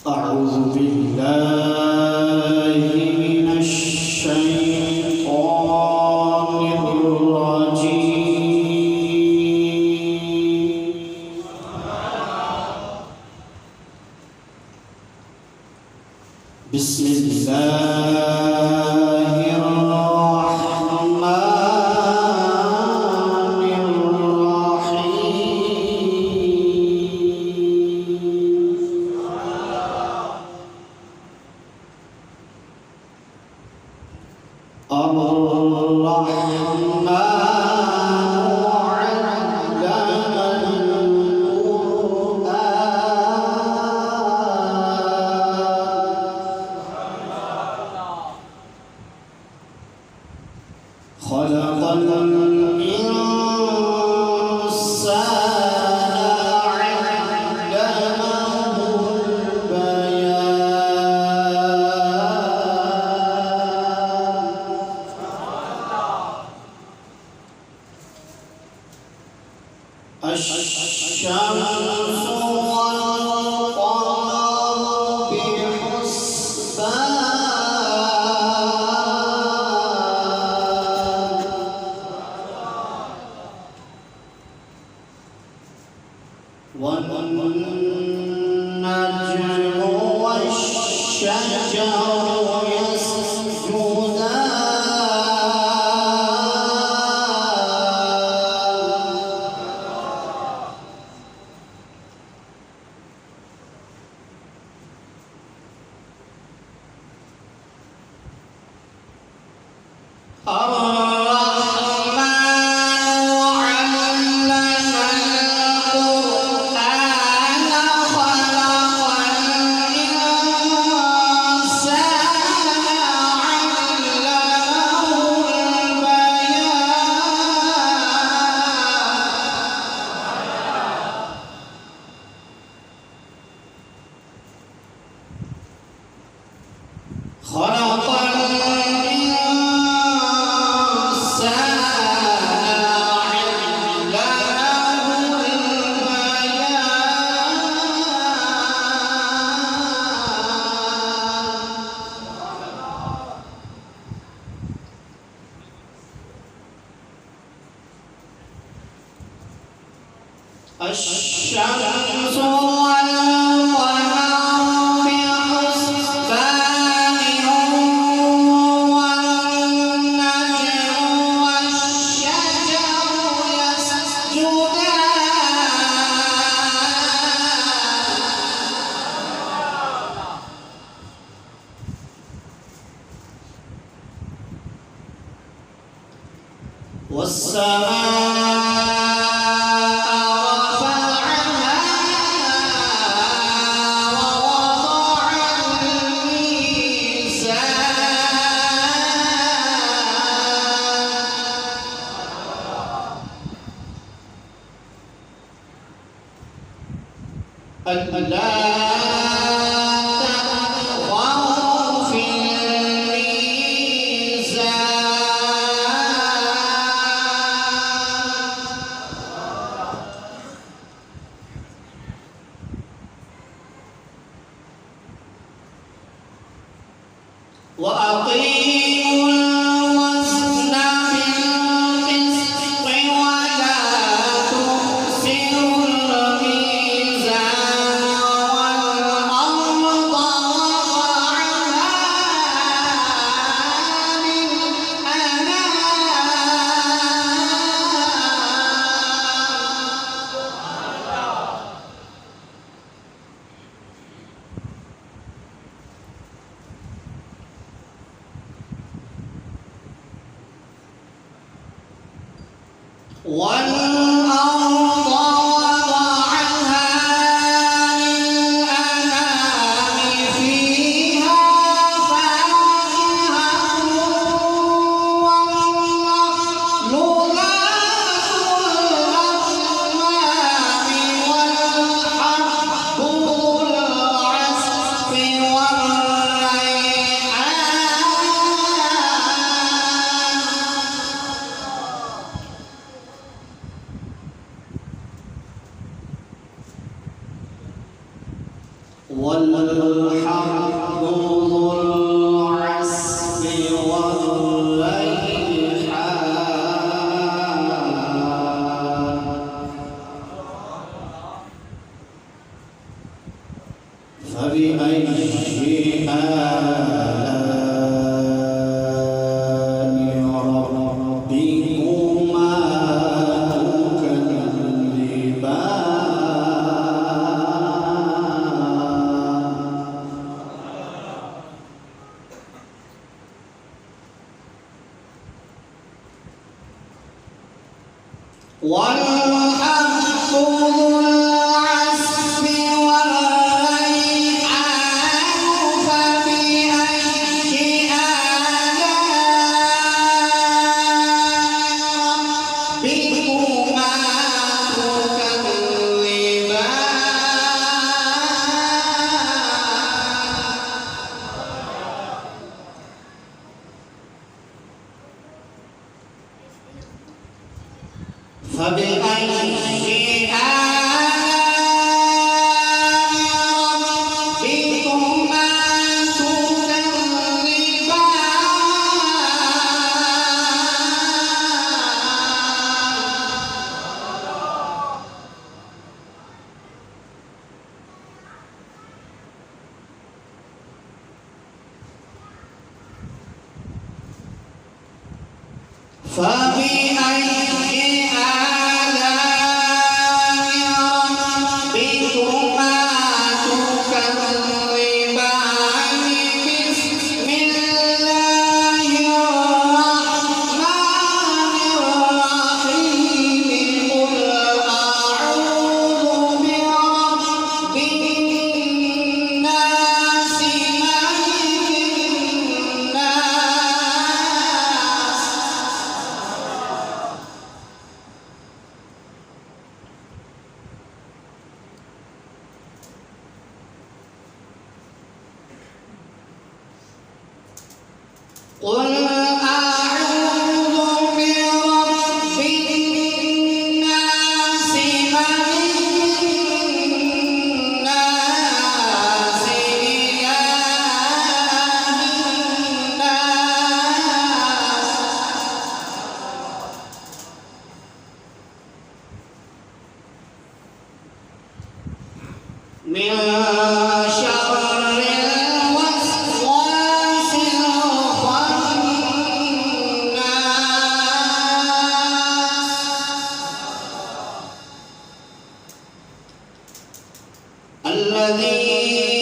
أعوذ بالله من الشيطان الرجيم. بسم الله الرحمن الرحيم. خلق الإنسان علمه البيان. الشمس والقمر بحسبان. والنجم والشجر يسجدان. خلق الإنسان علمه البيان. الشمس والقمر بحسبان. والنجم والشجر يسجدان. والسماء رفعها ووضع الميزان. ألا تطغوا في الميزان. وأقيموا الوزن بالقسط ولا تخسروا الميزان. والأرض وضعها للأنام. والأرض وضعها للأنام. فيها فاكهة والنخل ذات الأكمام. والحب ذو العصف والريحان. والحب ذو العصف والريحان فبأي آلاء ربكما والحق ذو العصف والريحان فبأي آلاء ربكما تكذبان فبأي قل أعوذ برب الناس ملك الناس إله الناس من شر الوسواس الخناس الذي